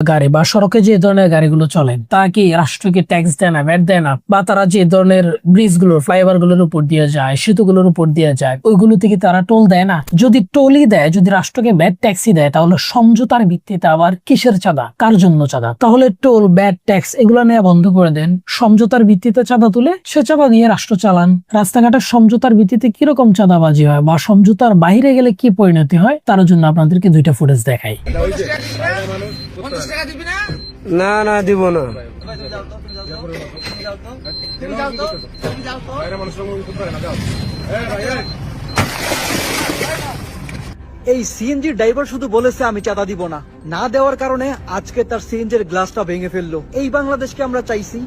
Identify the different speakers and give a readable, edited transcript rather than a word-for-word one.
Speaker 1: গাড়ি বা সড়কে যে ধরনের গাড়িগুলো চলে তা কি রাষ্ট্রকে ট্যাক্স দেয় না, ভ্যাট দেয় না? বা তারা যে ধরনের ব্রিজ গুলোর, ফ্লাইওভার গুলোর উপর দিয়ে যায়, সেতুগুলোর উপর দিয়ে যায়, ওইগুলো থেকে তারা টোল দেয় না? যদি টোলই দেয়, যদি রাষ্ট্রকে ভ্যাট ট্যাক্সই দেয়, তাহলে সমঝোতার ভিত্তিতে আবার কিসের চাঁদা, কার জন্য চাঁদা? তাহলে টোল, ভ্যাট, ট্যাক্স এগুলো নেওয়া বন্ধ করে দেন, সমঝোতার ভিত্তিতে চাঁদা তুলে সে চাঁদা দিয়ে রাষ্ট্র চালান। রাস্তাঘাটের সমঝোতার ভিত্তিতে কিরকম চাঁদাবাজি হয় বা সমঝোতার বাইরে গেলে কি পরিণতি হয়, তার জন্য আপনাদেরকে দুইটা ফুটেজ দেখাই।
Speaker 2: না না দিব না।
Speaker 3: এই সিএনজি ড্রাইভার শুধু বলেছে আমি চাঁদা দিব না, না দেওয়ার কারণে আজকে তার সিএনজির গ্লাসটা ভেঙে ফেললো। এই বাংলাদেশকে আমরা চাইছি?